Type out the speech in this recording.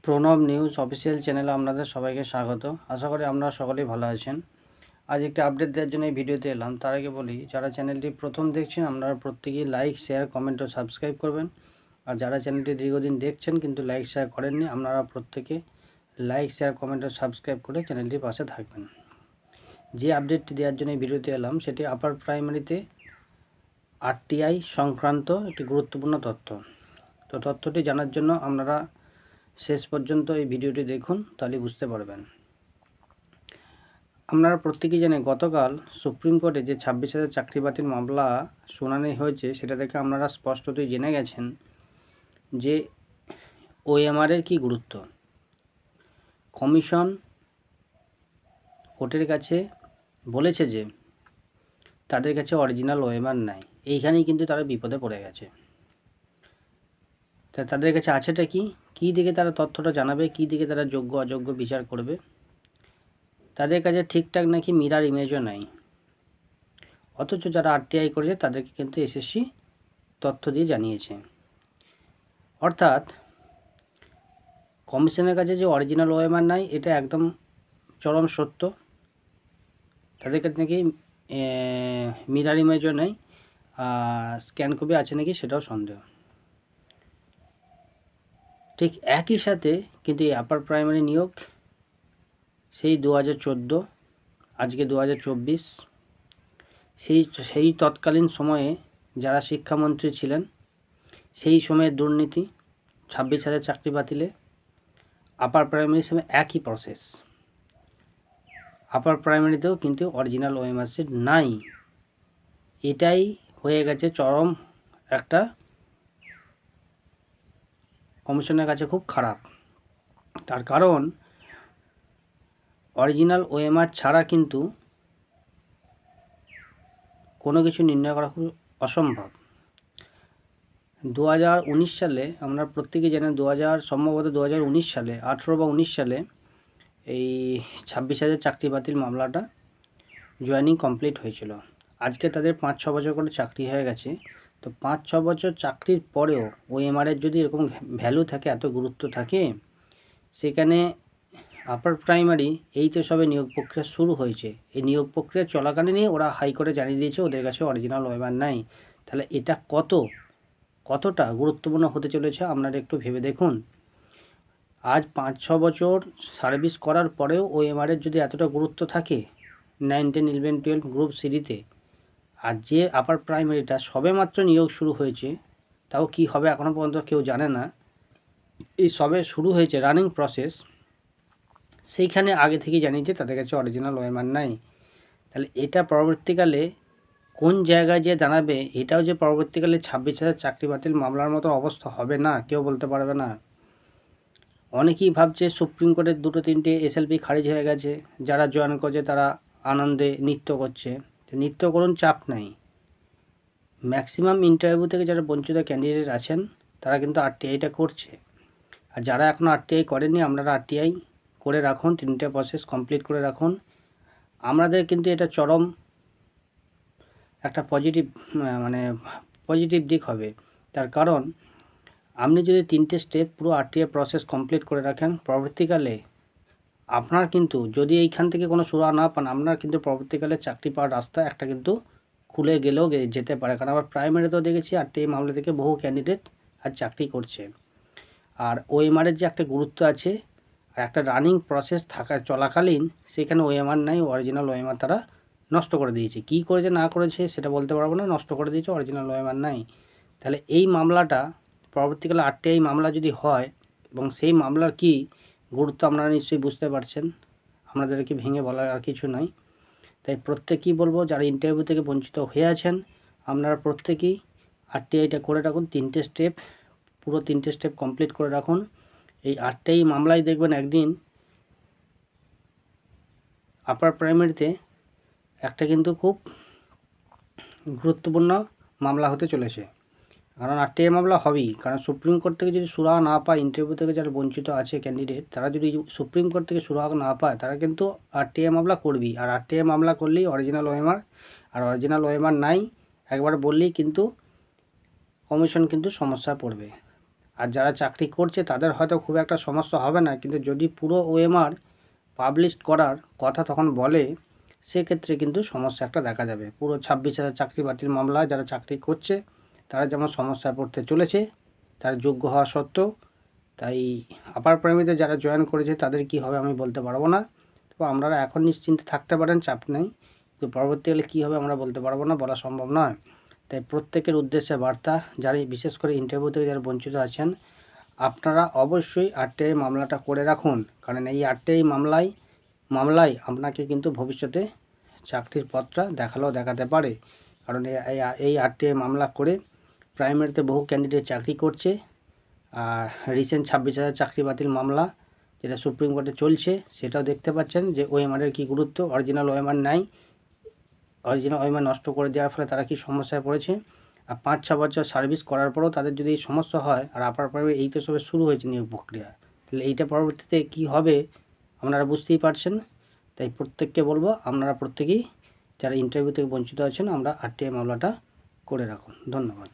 Pranab news official চ্যানেলে আপনাদের সবাইকে স্বাগত। আশা করি আপনারা সকলেই ভালো আছেন। আজ একটি আপডেট দেওয়ার জন্য এই ভিডিওতে এলাম। তার আগে বলি, যারা চ্যানেলটি প্রথম দেখছেন আপনারা প্রত্যেকেই লাইক, শেয়ার, কমেন্ট ও সাবস্ক্রাইব করবেন। আর যারা চ্যানেলটি দীর্ঘদিন দেখছেন কিন্তু লাইক, শেয়ার করেননি, আপনারা প্রত্যেকে লাইক, শেয়ার, কমেন্ট ও সাবস্ক্রাইব করে চ্যানেলটির পাশে থাকবেন। যে আপডেটটি দেওয়ার জন্য এই ভিডিওতে এলাম সেটি আপার প্রাইমারিতে আরটিআই সংক্রান্ত একটি গুরুত্বপূর্ণ তথ্য। তো তথ্যটি জানার জন্য আপনারা শেষ পর্যন্ত এই ভিডিওটি দেখুন, তাহলে বুঝতে পারবেন। আপনারা প্রত্যেকেই জানেন গতকাল সুপ্রিম কোর্টে যে 26,000 চাকরি বাতিল মামলা শুনানি হয়েছে, সেটা থেকে আপনারা স্পষ্টতই জেনে গেছেন যে ওএমআরের কী গুরুত্ব। কমিশন কোর্টের কাছে বলেছে যে তাদের কাছে অরিজিনাল ওএমআর নাই। এইখানেই কিন্তু তারা বিপদে পড়ে গেছে। তা তাদের কাছে আছেটা কী দিকে তারা তথ্যটা জানাবে, কী দিকে তারা যোগ্য অযোগ্য বিচার করবে। তাদের কাছে ঠিকঠাক নাকি মিরার ইমেজও নাই। অথচ যারা আরটিআই করেছে তাদেরকে কিন্তু এসএসসি তথ্য দিয়ে জানিয়েছে। অর্থাৎ কমিশনের কাছে যে অরিজিনাল ওএমআর নাই, এটা একদম চরম সত্য। তাদের কাছে নাকি মিরার ইমেজও নেই, স্ক্যান কপি আছে নাকি সেটাও সন্দেহ। ঠিক একই সাথে কিন্তু এই আপার প্রাইমারি নিয়োগ সেই 2014, আজকে 2024, সেই তৎকালীন সময়ে যারা শিক্ষামন্ত্রী ছিলেন সেই সময়ের দুর্নীতি, 26,000 চাকরি বাতিলে আপার প্রাইমারির সময় একই প্রসেস। আপার প্রাইমারিতেও কিন্তু অরিজিনাল ওএমআর শিট নাই। এটাই হয়ে গেছে চরম একটা কমিশনের কাছে খুব খারাপ। তার কারণ অরিজিনাল ওএমআর ছাড়া কিন্তু কোনো কিছু নির্ণয় করা খুব অসম্ভব। 2019 সালে আমরা প্রত্যেকেই জানেন, সম্ভবত 2019 সালে 18 বা 19 সালে এই 26,000 চাকরি বাতিল মামলাটা জয়েনিং কমপ্লিট হয়েছিল। আজকে তাদের 5-6 বছর করে চাকরি হয়ে গেছে। তো 5-6 বছর চাকরির পরেও ওএমআরের যদি এরকম ভ্যালু থাকে, এত গুরুত্ব থাকে, সেখানে আপার প্রাইমারি এই তো সবে নিয়োগ প্রক্রিয়া শুরু হয়েছে। এই নিয়োগ প্রক্রিয়া চলাকালীনই ওরা হাইকোর্টে জানিয়ে দিয়েছে ওদের কাছে অরিজিনাল ওএমআর নাই। তাহলে এটা কতটা গুরুত্বপূর্ণ হতে চলেছে আপনারা একটু ভেবে দেখুন। আজ 5-6 বছর সার্ভিস করার পরেও ওএমআরের যদি এতটা গুরুত্ব থাকে 9, 10, 11, 12 গ্রুপ সিরিতে, আর যে আপার প্রাইমারিটা সবে মাত্র নিয়োগ শুরু হয়েছে, তাও কি হবে এখনও পর্যন্ত কেউ জানে না, এই সবে শুরু হয়েছে রানিং প্রসেস, সেইখানে আগে থেকেই জানিয়েছে তাদের কাছে অরিজিনাল ওএমআর নাই। তাহলে এটা পরবর্তীকালে কোন জায়গায় যে দাঁড়াবে, এটাও যে পরবর্তীকালে 26,000 চাকরি বাতিল মামলার মতো অবস্থা হবে না, কেউ বলতে পারবে না। অনেকেই ভাবছে সুপ্রিম কোর্টের 2-3টে এসএলপি খারিজ হয়ে গেছে, যারা জয়েন করছে তারা আনন্দে নৃত্য করছে। নৃত্য করুন, চাপ নাই। ম্যাক্সিমাম ইন্টারভিউ থেকে যারা বঞ্চিত ক্যান্ডিডেট আছেন তারা কিন্তু আরটিআইটা করছে। আর যারা এখনও আরটিআই করেননি, আপনারা আরটিআই করে রাখুন, 3টে প্রসেস কমপ্লিট করে রাখুন। আমাদের কিন্তু এটা চরম একটা পজিটিভ দিক হবে। তার কারণ আপনি যদি 3টে স্টেপ পুরো আরটিআই প্রসেস কমপ্লিট করে রাখেন, পরবর্তীকালে আপনার কিন্তু যদি এইখান থেকে কোনো সুরাহা না পান, আপনার কিন্তু পরবর্তীকালে চাকরি পাওয়ার রাস্তা একটা কিন্তু খুলে গেলেও যেতে পারে। কারণ আবার প্রাইমারিতেও দেখেছি আরটিআই মামলা থেকে বহু ক্যান্ডিডেট আর চাকরি করছে। আর ওএমআরের যে একটা গুরুত্ব আছে, আর একটা রানিং প্রসেস থাকা চলাকালীন সেখানে ওএমআর নাই, অরিজিনাল ওএমআর তারা নষ্ট করে দিয়েছে। কী করেছে না করেছে সেটা বলতে পারবো না, নষ্ট করে দিয়েছে, অরিজিনাল ওএমআর নাই। তাহলে এই মামলাটা পরবর্তীকালে আরটিআই মামলা যদি হয়, এবং সেই মামলার কি গুরুত্ব আপনারা নিশ্চয়ই বুঝতে পারছেন, আপনাদেরকে ভেঙে বলার আর কিছু নাই। তাই প্রত্যেকেই বলবো, যারা ইন্টারভিউ থেকে বঞ্চিত হয়ে আছেন, আপনারা প্রত্যেকেই আরটিআইটা করে রাখুন। 3টে স্টেপ, পুরো 3টে স্টেপ কমপ্লিট করে রাখুন। এই আরটিআই মামলায় দেখবেন একদিন আপার প্রাইমারিতে একটা কিন্তু খুব গুরুত্বপূর্ণ মামলা হতে চলেছে। কারণ আরটিআই মামলা হবেই, কারণ সুপ্রিম কোর্ট থেকে যদি সুরাহা না পায়, ইন্টারভিউ থেকে যারা বঞ্চিত আছে ক্যান্ডিডেট, তারা যদি সুপ্রিম কোর্ট থেকে সুরাহা না পায়, তারা কিন্তু আরটিআই মামলা করবেই। আর আরটিআই মামলা করলেই অরিজিনাল ওএমআর, আর অরিজিনাল ওএমআর নাই একবার বললেই কিন্তু কমিশন কিন্তু সমস্যায় পড়বে। আর যারা চাকরি করছে তাদের হয়তো খুব একটা সমস্যা হবে না, কিন্তু যদি পুরো ওএমআর পাবলিশ করার কথা তখন বলে, সেক্ষেত্রে কিন্তু সমস্যা একটা দেখা যাবে। পুরো 26,000 চাকরি বাতিল মামলা যারা চাকরি করছে তারা যেমন সমস্যায় পড়তে চলেছে, তার যোগ্য হওয়া সত্ত্বেও। তাই আপার প্রাইমারিতে যারা জয়েন করেছে তাদের কি হবে আমি বলতে পারবো না, তো আপনারা এখন নিশ্চিন্তে থাকতে পারেন, চাপ নেই। তো পরবর্তীকালে কী হবে আমরা বলতে পারবো না, বলা সম্ভব নয়। তাই প্রত্যেকের উদ্দেশ্যে বার্তা, যারা বিশেষ করে ইন্টারভিউ থেকে যারা বঞ্চিত আছেন, আপনারা অবশ্যই আরটিআই মামলাটা করে রাখুন, কারণ এই আরটিআই মামলায় আপনাকে কিন্তু ভবিষ্যতে চাকরির পথটা দেখাতে পারে। কারণ এই আরটিআই মামলা করে প্রাইমারিতে বহু ক্যান্ডিডেট চাকরি করছে। আর রিসেন্ট 26,000 চাকরি বাতিল মামলা যেটা সুপ্রিম কোর্টে চলছে, সেটাও দেখতে পাচ্ছেন যে ওএমআরের কী গুরুত্ব। অরিজিনাল ওএমআর নাই, অরিজিনাল ওএমআর নষ্ট করে দেওয়ার ফলে তারা কী সমস্যায় পড়েছে। আর 5-6 বছর সার্ভিস করার পরেও তাদের যদি এই সমস্যা হয়, আর আপার প্রাইমারি এই তো সবে শুরু হয়েছে নিয়োগ প্রক্রিয়া, তাহলে এইটা পরবর্তীতে কী হবে আপনারা বুঝতেই পারছেন। তাই প্রত্যেককে বলবো, আপনারা প্রত্যেকেই যারা ইন্টারভিউ থেকে বঞ্চিত আছেন, আমরা আরটিআই মামলাটা করে রাখুন। ধন্যবাদ।